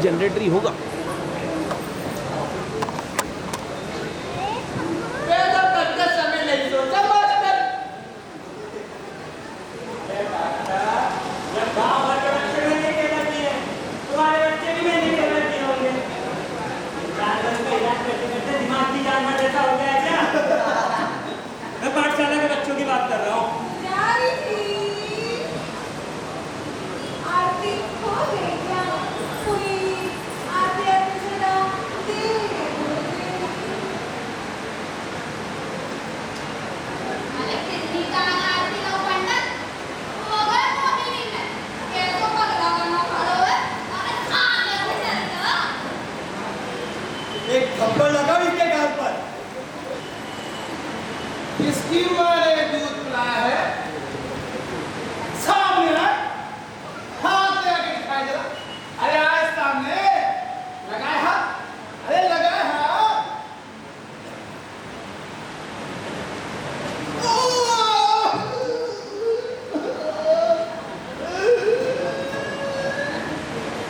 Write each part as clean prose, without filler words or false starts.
Generator ही होगा। मैं पाठशाला के बच्चों की बात कर रहा हूँ। एक थप्पड़ लगाओ इनके गाल पर। किसकी माँ ने दूध पिलाया है? सामने आ, हाथ लगा के दिखाई जरा। अरे आए सामने, लगाए हाथ, अरे लगाए हाथ।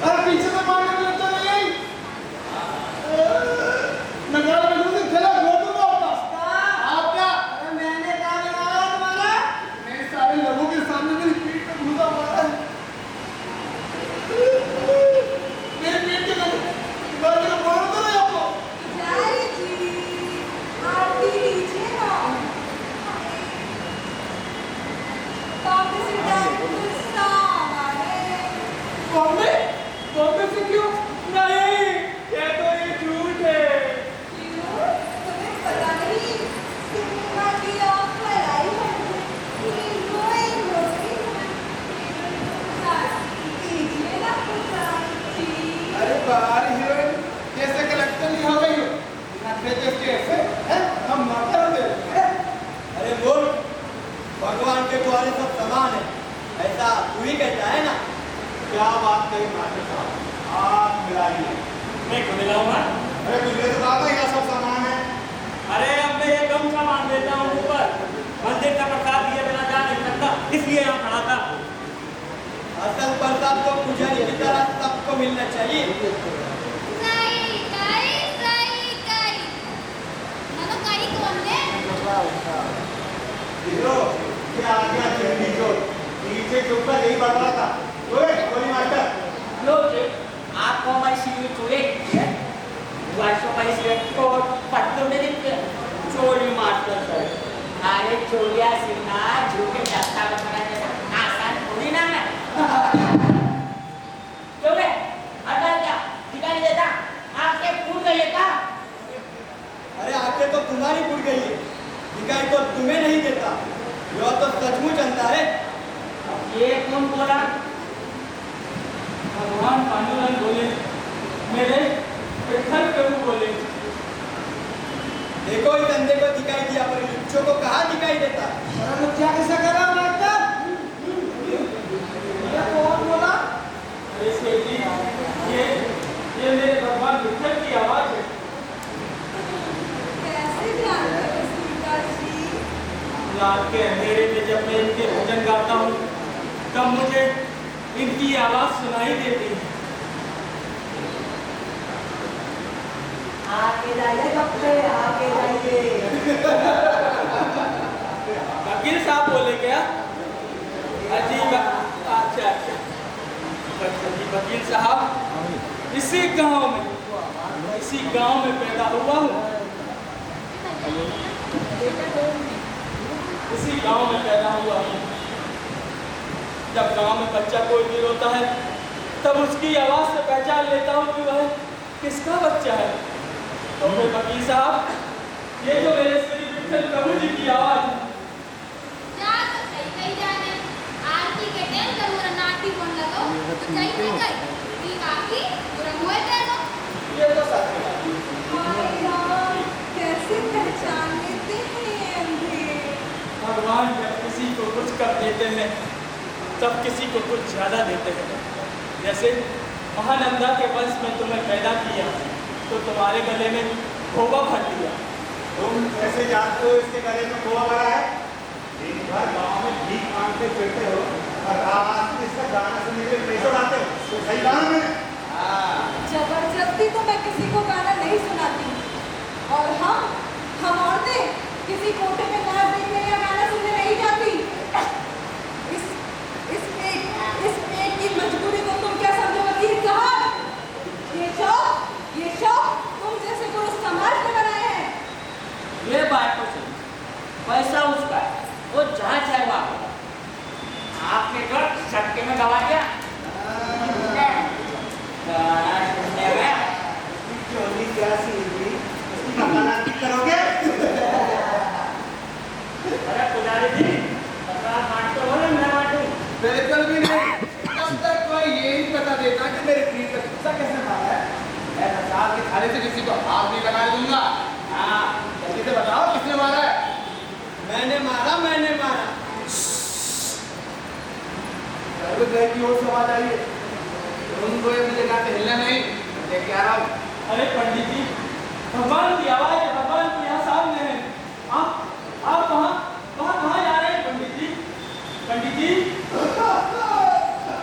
अरे पीछे से मारने में लगता नहीं। नगाड़ा में दूध खेला घोट दूंगा वापस। आपका? अरे मैंने कहा लगाया तुम्हारा? नहीं, सारे लोगों के सामने मेरी पीठ पे घुसा मारा है। मेरी पीठ के अंदर बाल का बोल तो नहीं आपको? बॉम्बे? बॉम्बे से क्यों? नहीं, ये तो ये झूठ है। अरे बाहर हीरोइन जैसे कलेक्टर नहीं हो गई हो नखरे कैसे हैं? हम माता दे। अरे बोल, भगवान के द्वारे सब समान है, ऐसा तू ही कहता है ना। क्या बात कही मास्टर साहब, आप मिलाइए। मैं क्यों मिलाऊंगा? अरे तुझे तो कहा था यहाँ सब सामान है। अरे अब मैं ये कम सामान देता हूँ ऊपर, मंदिर का प्रसाद दिए बिना जा नहीं सकता, इसलिए यहाँ खड़ा था। असल प्रसाद तो पुजारी की तरह सबको मिलना चाहिए। हीरो क्या आ गया जल्दी जो नीचे चुपका नहीं बढ़ रहा था। ओए गोली मास्टर, लो आपको हमारी सीढ़ी चोरी है, वर्षों हमारी सीढ़ी को पत्तों में दिखते चोरी मारते सर। अरे चोरिया सीना झूठे दस्ता बनाना जैसा आसान थोड़ी ना है। क्यों रे? अगर क्या दिखाई देता आपके फूट गई है क्या? अरे आंखें तो तुम्हारी फूट गई है, दिखाई तो तुम्हें नहीं देता। यह तो सचमुच अंधा है। ये कौन बोला? भगवान पांडुरंग बोले, मेरे विठल प्रभु बोले। देखो इस अंधे को दिखाई दिया, पर बच्चों को कहाँ दिखाई देता? अरे क्या कैसा कर रहा मास्टर? ये कौन बोला? अरे सेठ जी, ये मेरे भगवान विठल की आवाज है। रात के अंधेरे में जब मैं इनके भजन गाता हूँ, तब मुझे इनकी आवाज सुनाई देती है। आके जाइए कपड़े, आके जाइए। वकील साहब बोले क्या? अजीब। अच्छा। वकील साहब, इसी गांव में पैदा हुआ हूँ। इसी गांव में पैदा हुआ हूँ। जब गांव में बच्चा कोई भी रोता है, तब उसकी आवाज से पहचान लेता हूँ कि वह किसका बच्चा है। तो फिर वकील साहब, ये जो मेरे श्री विठल प्रभु जी की आवाज है। ये तो सच है। कैसे पहचान लेते हैं भगवान जब किसी को कुछ कर देते हैं, तब किसी को कुछ ज्यादा देते हैं। जैसे महानंदा के वंश में तुम्हें पैदा किया, तो तुम्हारे गले में खोवा भर दिया। तुम कैसे जानते हो इसके गले में खोआ भरा है? दिन भर गाँव में भीख मांगते फिरते हो और रात में इसका गाना सुनने के लिए पैसे उड़ाते हो। तो सही गाना मैंने? किसी कोटे में नाच देखने या गाना सुनने नहीं जाती। इस पेट की मजबूरी को तुम क्या समझोगी साहब? ये शौक तुम जैसे पुरुष समाज ने बनाए हैं। ये बात तो सही, पैसा उसका है, वो जहाँ चाहे वहाँ होगा। आपने तो सट्टे में गवा दिया। गाना सुनने में चोरी क्या सीधी उसकी मकानाती करोगे? अरे पुजारी जी, पचास बांटते हो ना, मैं बांटूं? बिल्कुल भी नहीं। तब तक कोई ये नहीं बता देता कि मेरे पीठ पे गुस्सा कैसे मारा है। मैं प्रसाद के थाली से किसी को हाथ भी लगा दूंगा। हाँ, जल्दी से बताओ किसने मारा है? मैंने मारा। घर की ओर से आवाज आई है। उनको ये मुझे कहा हिलना नहीं, लेके आ रहा हूँ। अरे पंडित जी, भगवान की आवाज है, भगवान तो यहाँ सामने है। आप कहाँ जा रहे हैं पंडित जी? पंडित जी,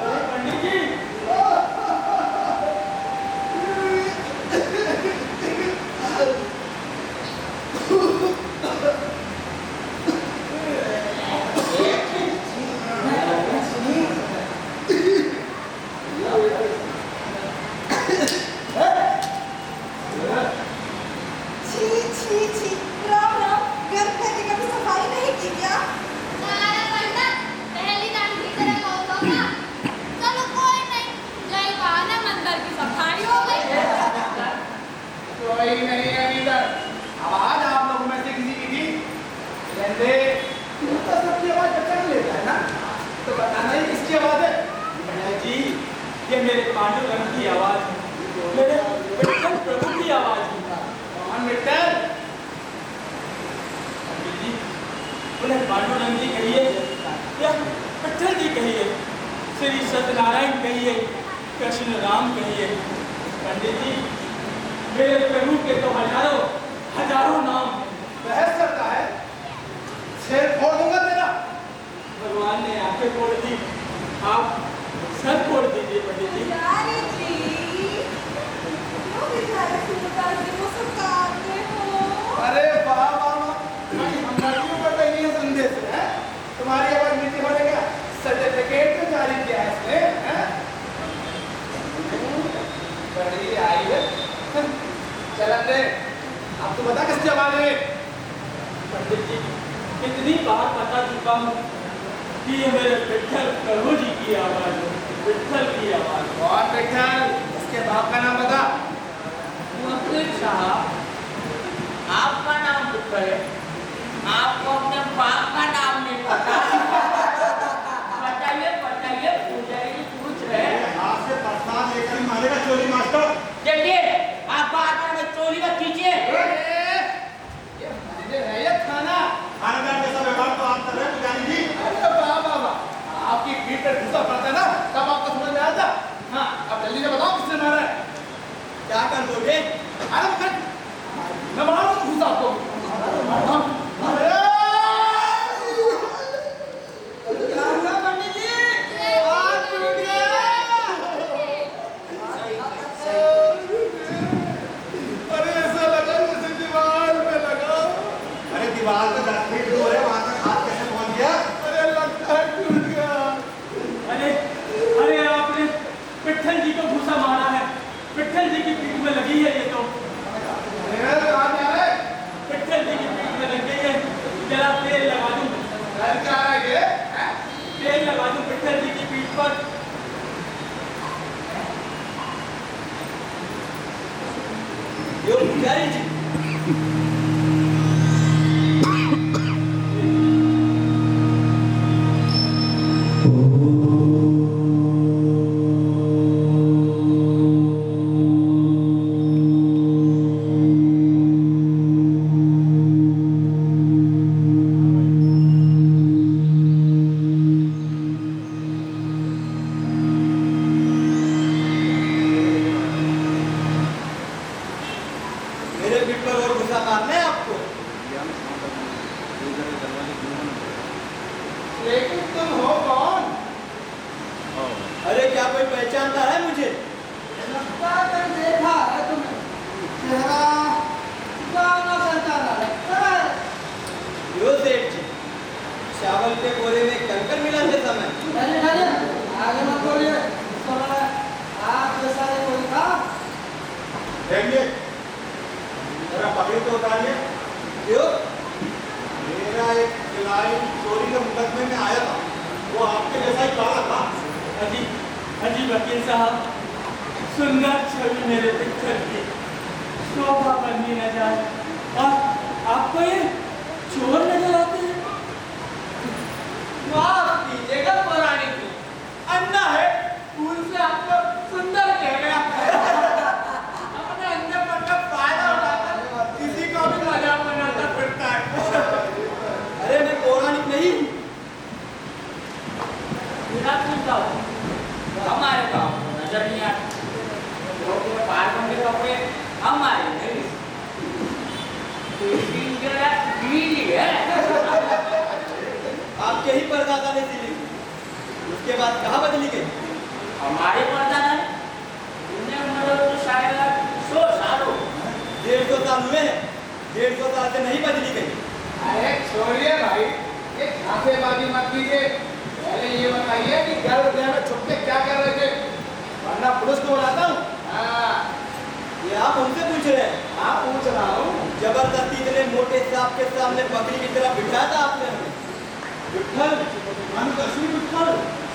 अरे पंडित जी, छी राम राम, घर पे कभी सफाई नहीं की क्या? सारा बंदा पहली दान की तरह होगा। चलो कोई नहीं, जय बहाना मंदिर की सफाई हो गई। कोई नहीं है इधर। आवाज आप लोगों में से किसी की थी? लेंदे तो सबकी आवाज पहचान लेता है ना, तो बताना ही किसकी आवाज है? जी, ये मेरे पांडुरंग की आवाज है, मेरे विठ्ठल प्रभु की आवाज है। कौन विठ्ठल? पंडित जी, उन्हें पांडुरंग जी कहिए या विठ्ठल जी कहिए, श्री सत्यनारायण कहिए, कृष्ण राम कहिए। पंडित जी, मेरे प्रभु के तो हजारों नाम हैं। बहस करता है, सिर फोड़ दूंगा तेरा। भगवान ने आंखें फोड़ दी, आप सर फोड़ दीजिए पंडित जी। पुजारी जी, क्यों बेचारे सूरदास जी को सताते हो? अरे वाह वाह वाह, हम लड़कियों पर नहीं है संदेश है। तुम्हारी आवाज मीठी होने का सर्टिफिकेट तो जारी किया है इसने, हैं? बड़ी आई है। चलन दे, अब तू बता किसकी आवाज है? पंडित जी, कितनी बार बता चुका हूँ कि ये मेरे विठ्ठल प्रभु जी की आवाज है, विठ्ठल की आवाज। और विठ्ठल, उसके बाप का नाम बता। वकील साहब, आपका नाम पुत्र है, आपको अपने बाप का नाम नहीं पता। बताइए पुजारी जी पूछ रहे हैं। हाथ से प्रसाद लेकर मारेगा चोरी मास्टर। देखिए, आप बार-बार में चोरी मत कीजिए। ये मंदिर है ये थाना। थानेदार जैसा व्यवहार तो आप कर रहे हैं पुजारी जी। अरे वाह वाह वाह, आपकी पीठ पर घुसा पड़ता है ना, तब आपको समझ में आता। हाँ, अब जल्दी से बताओ किसने मारा है? क्या कर दोगे? अरे मैं मार दूँ घुसा आपको। अरे क्या हुआ पंडित जी? हाथ टूट गया। अरे ऐसा लगा जैसे दीवार पे लगा। अरे दीवार पे 10 फीट दूर है, वहां तक हाथ कैसे पहुंच गया? अरे लगता है टूट गया। अरे आपने विठ्ठल जी को घूसा मारा है, विठ्ठल जी की पीठ में लगी है ये तो। अरे कहाँ जा रहे? विठ्ठल जी की पीठ में लग गई है, जरा तेल लगा दूं। घर क्या है ये? तेल लगा दूं विठ्ठल जी की पीठ पर। यो पुजारी जी, मेरे पीठ पर और गुस्सा मारने अजी वकील साहब, सुंदर छवि मेरे पिक्चर की शोभा बननी न जाए और आपको ये चोर नजर आते हैं। माफ कीजिएगा पौराणिक जी, अन्ना है फूल से आपको सुंदर कह गया। अपने अंधेपन का फायदा उठाकर किसी का भी मजाक बनाता फिरता है। अरे मैं पौराणिक नहीं, पूरा पूछता हूँ हमारे गाँव को नजर नहीं आते, लोग ये पार्कों के कपड़े हमारे नहीं, तो इसकी बीड़ी है। आपके ही परदादा ने सिली, उसके बाद कहाँ बदली गई? हमारे परदादा ने उन्हें उम्र तो शायद 100 साल हो। 150 साल हुए, 150 साल से नहीं बदली गई। अरे छोड़िए भाई, ये खासेबाजी मत कीजिए। पहले ये बताइए कि गर्भगृह में छुप के क्या कर रहे थे, वरना पुलिस को बुलाता हूँ। हाँ, ये आप हमसे पूछ रहे हैं? हाँ पूछ रहा हूँ। जबरदस्ती इतने मोटे सांप के सामने बकरी की तरह बिठाया था आपने हमें। विठल, असली विठल,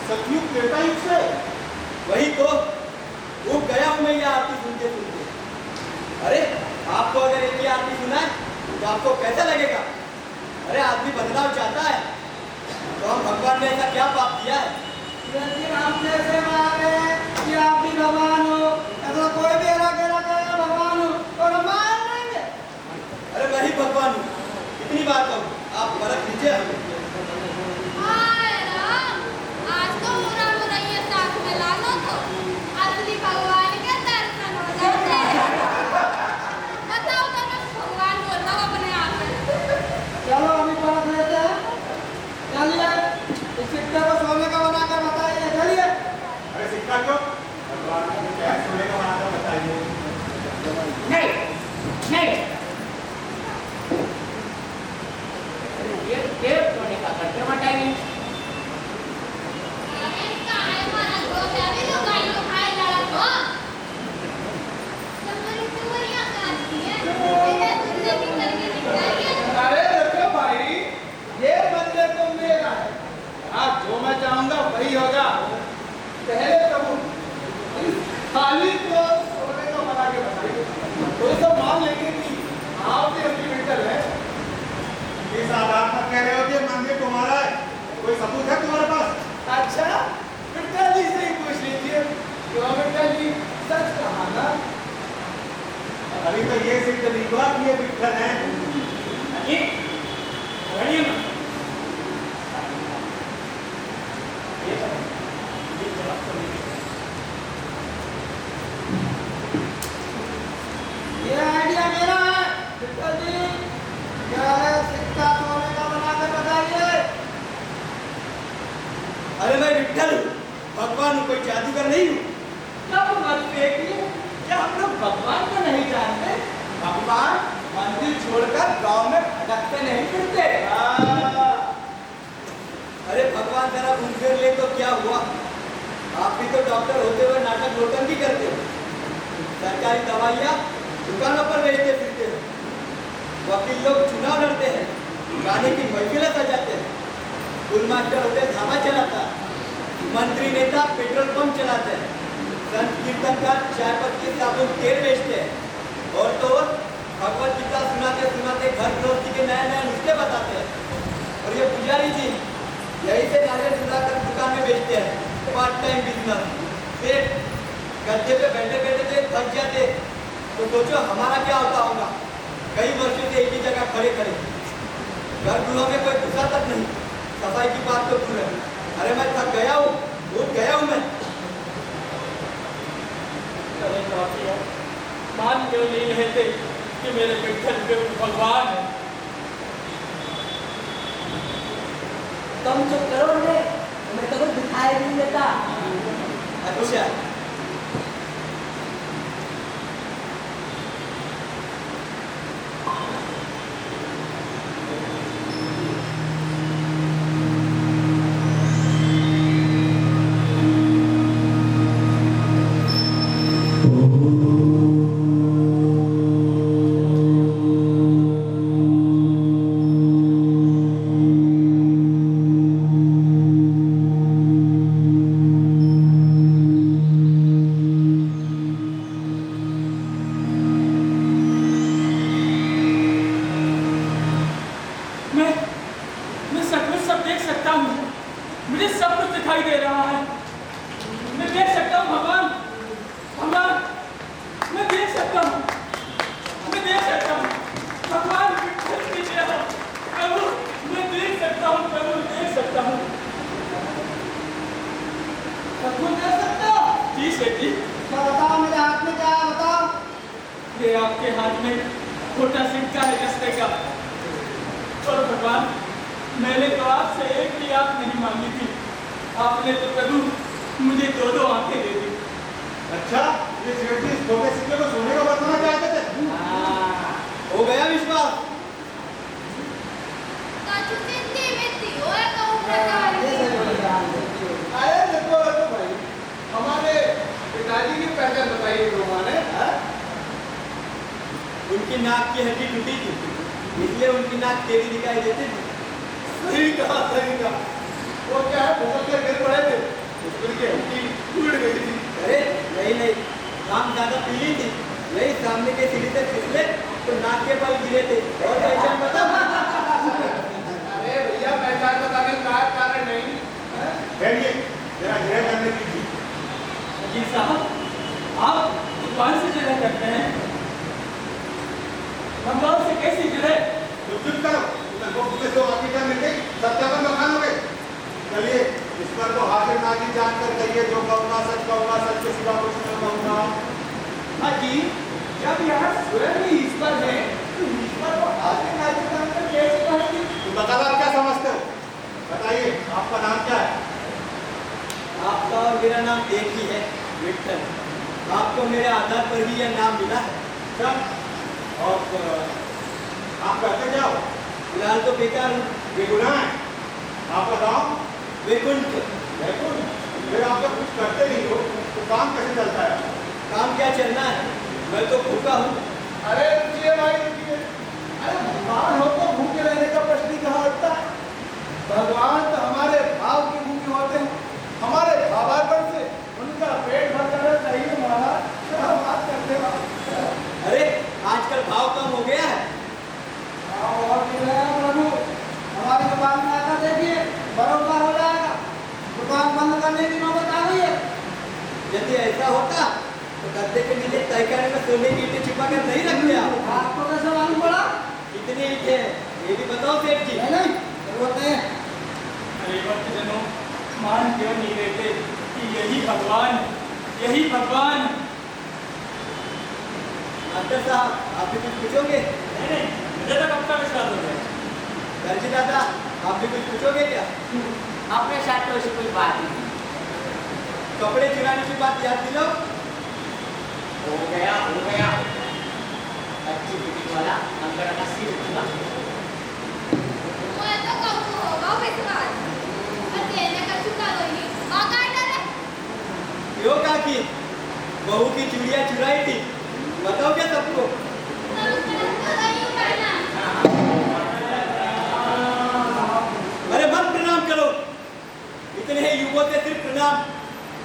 सतयुग त्रेता युग से। वही तो वो गया हूँ मैं ये आरती सुनते सुनते। अरे आपको अगर एक ही आरती सुना है तो आपको कैसा लगेगा? अरे आदमी बदलाव चाहता है तो हम भगवान ने ऐसा क्या पाप किया है? लेकिन हम जैसे माने कि आप भी भगवान हो, ऐसा कोई भी हरा कहेगा भगवान हो और हम मान लेंगे। अरे मैं ही भगवान हूँ, कितनी बार कहूँ, आप परख लीजिए हमें। हाय राम, आज तो पूरा मुरैया साथ में ला लो तो असली भगवान के दर्शन हो जाते हैं। बताओ तो मैं भगवान बोलता हूँ अपने आप में। चलो अभी परख लेते हैं। चलिए, इस सिक्के को सोने का बनाकर बताइए। चलिए। अरे सिक्का क्यों? भगवान को क्या सोने का बनाकर बताइए। नहीं नहीं, ये सोने का करके बताइए। अरे काहे मारा दो अभी तो गाय को खाए लड़ा तो तुम्हारी चुरिया काटती है मेरे दूल्हे की करके दिखाइए। अरे देखो भाई, ये बदले तो मेरा है। आज जो मैं चाहूंगा वही होगा। पहले तो खाली को सोने का बना के बताइए, तो सब मान लेंगे कि आप भी अपनी मेंटल है। इस आधार पर कह रहे हो कि मंदिर तुम्हारा है, कोई सबूत है तुम्हारे पास? अच्छा, विठल जी से ही पूछ लीजिए। क्यों विठल जी, सच कहा ना? अभी तो ये सिद्ध नहीं हुआ कि ये विठल है। अजी बढ़िया ना, ये आइडिया मेरा है। विठल जी, क्या है सिक्का सोने का बनाकर बताइए। अरे मैं विठ्ठल हूँ, भगवान हूँ, कोई जादूगर नहीं हूँ। तब मत देखिए, क्या हम लोग भगवान को नहीं जानते? भगवान मंदिर छोड़कर गांव में भटकते नहीं फिरते। अरे भगवान जरा घूम फिर ले तो क्या हुआ? आप भी तो डॉक्टर होते हुए नाटक नोटंकी करते हो, सरकारी दवाइयाँ दुकानों पर बेचते फिरते हो, वकील लोग चुनाव लड़ते हैं, गाने की महफिलें सजाते हैं, स्कूल मास्टर होते धामा चलाता, मंत्री नेता पेट्रोल पंप चलाते हैं, संत कीर्तनकार चाय पत्ती साबुन तेल बेचते हैं, और तो और भगवत गीता सुनाते सुनाते घर गृहस्थी के नए नए नुस्खे बताते हैं। और ये पुजारी जी यही से नारियल चुराकर दुकान में बेचते हैं, पार्ट टाइम बिजनेस। फिर गद्दे पे बैठे बैठे थे थक जाते तो सोचो हमारा क्या होता होगा। कई वर्षों से एक ही जगह खड़े खड़े, घर गृह में कोई घुसा तक नहीं, सफाई की बात तो दूर है। अरे मैं थक गया हूँ, उठ गया हूँ मैं। अरे बाप रे, मान क्यों नहीं लेते कि मेरे विठल पे भगवान है? तुम चुप करो रे, तुम्हें तो कुछ दिखाई नहीं देता। अच्छा मेरे आपके हाथ में छोटा सिक्का है कसने का। और भगवान, मैंने तो आपसे एक भी आंख नहीं मांगी थी, आपने तो कभी मुझे दो दो आंखें दे दी। अच्छा, ये सेठ जी इस छोटे सिक्के को सोने का बनाना चाहते थे? हो गया विश्वास? अरे देखो भाई, हमारे पिताजी की पहचान बताइए लोगों ने। उनकी नाक की हड्डी टूटी थी, इसलिए उनकी नाक टेढ़ी दिखाई देती थी। सही कहा, सही कहा। वो क्या है, फिसल के गिर पड़े थे, फिसल के हड्डी टूट गई थी। अरे नहीं, नाक ज्यादा पीली थी, यही सामने के सीढ़ी से फिसले तो नाक के बल गिरे थे। और पहचान बता। अरे भैया, पहचान बताने का कारण नहीं। बैठिए, जरा जिरह करने दीजिए। जी साहब, आप भगवान से जिरह करते हैं? भगवान से कैसी जिरह? तो चुप करो, तुम्हें तो आखिर क्या मिल गई, सत्यापन मकान हो गए। चलिए, इस पर तो हाजिर नाजिर जानकर कहिए, जो कहूँगा सच के सिवा कुछ न कहूँगा। हाँ जी, जब यहाँ स्वयं ही ईश्वर है, तो ईश्वर को हाजिर नाजिर जानकर कैसे कहेंगे? तुम बताओ, आप क्या समझते हो? बताइए, आपका नाम क्या है? आपका और मेरा नाम एक ही है, विठल। आपको मेरे आधार पर ही यह नाम मिला है। अच्छा, और आप करते क्या हो? फिलहाल तो बेकार हूँ। बेगुनाह है। आपका गाँव? वैकुंठ। बैकुंठ? फिर आप जब कुछ करते नहीं हो, तो काम कैसे चलता है? काम क्या चलना है, मैं तो भूखा हूँ। अरे रुकिए भाई, रुकिए। अरे भगवान हो तो भूखे रहने का प्रश्न ही कहाँ उठता है? भगवान तो हमारे भाव के भूखे होते हैं, हमारे भावार्पण से उनका पेट भर जाना चाहिए महाराज। क्या बात करते हो? अरे आजकल भाव कम हो गया है। और मिल रहा है प्रभु, हमारी दुकान में आकर देखिए, बरोबर हो जाएगा। दुकान बंद करने की नौबत आ गई है। यदि ऐसा होता तो गद्दे के नीचे तहखाने में सोने की ईंटें छिपा कर नहीं रखते आप। आपको कैसे मालूम पड़ा? कितनी ईंटें हैं ये भी बताओ सेठ जी। नहीं, जरूरत नहीं है। अरे भक्तजनों, मान क्यों नहीं देते कि यही भगवान? मास्टर साहब, आप भी कुछ पूछोगे? नहीं, मुझे तो कब का विश्वास हो गया। दर्जी दादा, आप भी कुछ पूछोगे क्या? अपने साथ तो ऐसी कोई बात नहीं। कपड़े चुराने की बात याद दिलाओ। हो गया। अच्छी फिटिंग वाला अंदर का सिर होगा। मैं तो कहूँ होगा विश्वास। अकेले का चुका रही, माँ का डर है। क्यों काकी, बहू की चूड़ियां चुराई थी, बताओ क्या सबको? अरे मत प्रणाम करो, इतने ही युवकों से सिर्फ प्रणाम,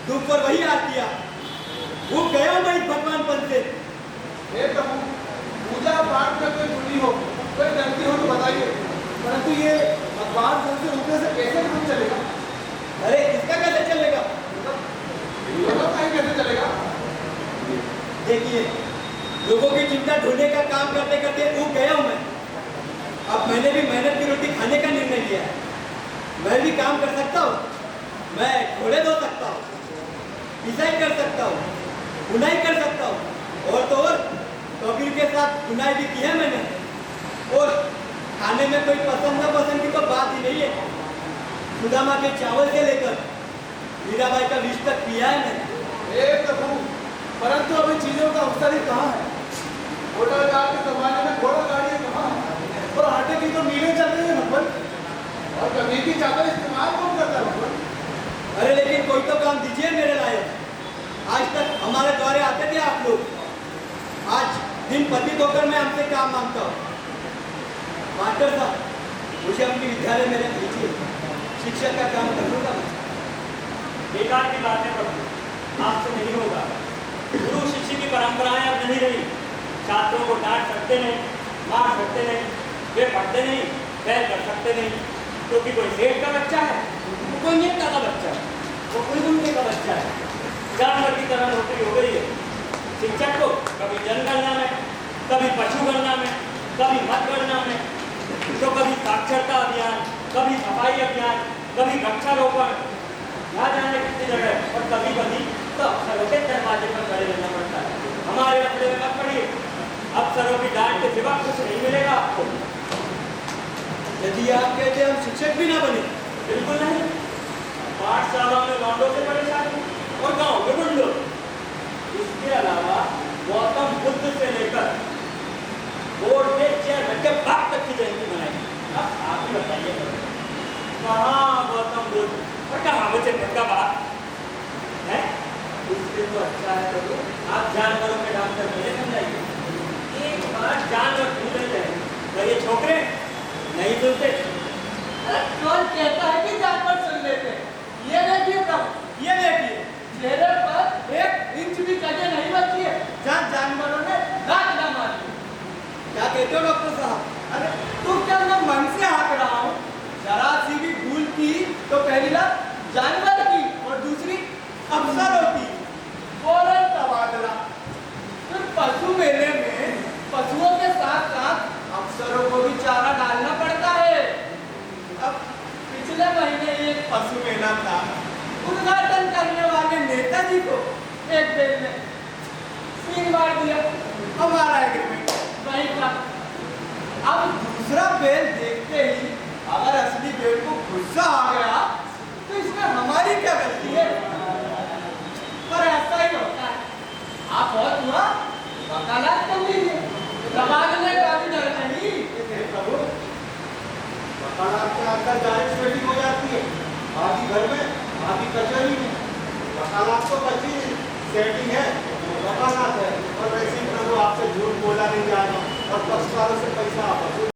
दुख पर वही आरतियां। वो गया मैं इस भगवानपन से। हे प्रभु, पूजा पाठ में कोई त्रुटि हो, कोई गलती हो तो बताइए, परंतु ये भगवान से रुकने से कैसे काम चलेगा? अरे इसका कैसे चलेगा? ये बताइए कैसे चलेगा? देखिए, लोगों की चिंता ढूंढने का काम करते करते ऊब गया हूं मैं। अब मैंने भी मेहनत की रोटी खाने का निर्णय लिया है। मैं भी काम कर सकता हूँ, मैं घोड़े धो सकता हूँ, पिसाई कर सकता हूँ, बुनाई कर सकता हूँ, और तो और कबीर के साथ बुनाई भी की है मैंने। और खाने में कोई पसंद न पसंद की तो बात ही नहीं है। सुदामा के चावल से लेकर मीराबाई का विष तक किया है मैंने। हे प्रभु, परंतु अभी चीजों का अवसर ही कहाँ है? होटल कार के जमाने में घोड़ा गाड़ियाँ कहाँ है? और आटे की तो मीलें चल रही है भगवान, और कभी की चादर इस्तेमाल कौन करता है भगवान? अरे लेकिन कोई तो काम दीजिए मेरे लायक। आज तक हमारे द्वारे आते थे आप लोग, आज दिन पतित होकर मैं हमसे काम मांगता हूँ। मास्टर साहब, मुझे अपनी विद्यालय में रख लीजिए, शिक्षक का काम करूँगा। बेकार की बात है प्रभु, आपसे नहीं होगा। गुरु शिष्य की परंपराएं अब नहीं रही। छात्रों को डांट सकते नहीं, मार सकते नहीं, वे पढ़ते नहीं, बैल कर सकते नहीं, क्योंकि कोई सेठ का बच्चा है, वो कोई नेता का बच्चा है, वो कोई गुंडे का बच्चा है। जानवर की तरह नौकरी हो गई है। शिक्षक को कभी जनगणना में, कभी पशुगणना में, कभी मतगणना में, तो कभी साक्षरता अभियान, कभी सफाई अभियान, कभी वृक्षारोपण, ना जाने कितनी जगह, और कभी तो अफसरों के दरवाजे पर खड़े रहना पड़ता है। हमारे अपने में मत पड़िए, अफसरों की डांट के सिवा कुछ नहीं मिलेगा आपको। यदि आप कहते हम शिक्षक भी ना बने। बिल्कुल नहीं। पाठशाला में लौंडों से परेशानी और गांव में गुंडों। इसके अलावा गौतम बुद्ध से लेकर बोर्ड के चेयरमैन के बाप तक की जयंती मनाई। अब आप ही बताइए कहाँ गौतम बुद्ध और कहाँ बच्चे का बाप है? इससे तो अच्छा है तो आप जानवरों के डॉक्टर बने समझाइए। एक बार जानवर सुन लेते हैं तो ये छोकरे नहीं सुनते। अरे कौन कहता है कि जानवर सुन लेते हैं? ये देखिए तब ये देखिए चेहरे पर 1 इंच भी जगह नहीं बची है जहाँ जानवरों ने दांत ना मारी। क्या कहते हो डॉक्टर साहब? अरे तू क्या मैं मन से हाँक रहा हूँ? जरा सी भी भूल की तो पहली बात जानवर की और दूसरी अफसरों की फौरन तबादला। फिर पशु मेले में पशुओं के साथ साथ अफसरों को भी चारा डालना पड़ता है। अब पिछले महीने एक पशु मेला था। उद्घाटन करने वाले नेताजी को एक दिन में 3 बार दिया हमारा एग्रीमेंट वही था। अब दूसरा बेल देखते ही अगर असली बेल को गुस्सा आ गया तो इसमें हमारी क्या गलती है? पर ऐसा ही होता है। आप बहुत हुआ वकालत कर लीजिए, तबादले का भी डर नहीं। प्रभु वकालत के अंदर डायरेक्ट सेटिंग हो जाती है, आधी घर में आधी कचहरी में। वकालत तो बची सेटिंग है, वकालत है। और वैसे ही प्रभु आपसे झूठ बोला नहीं जाएगा और पक्षकारों से पैसा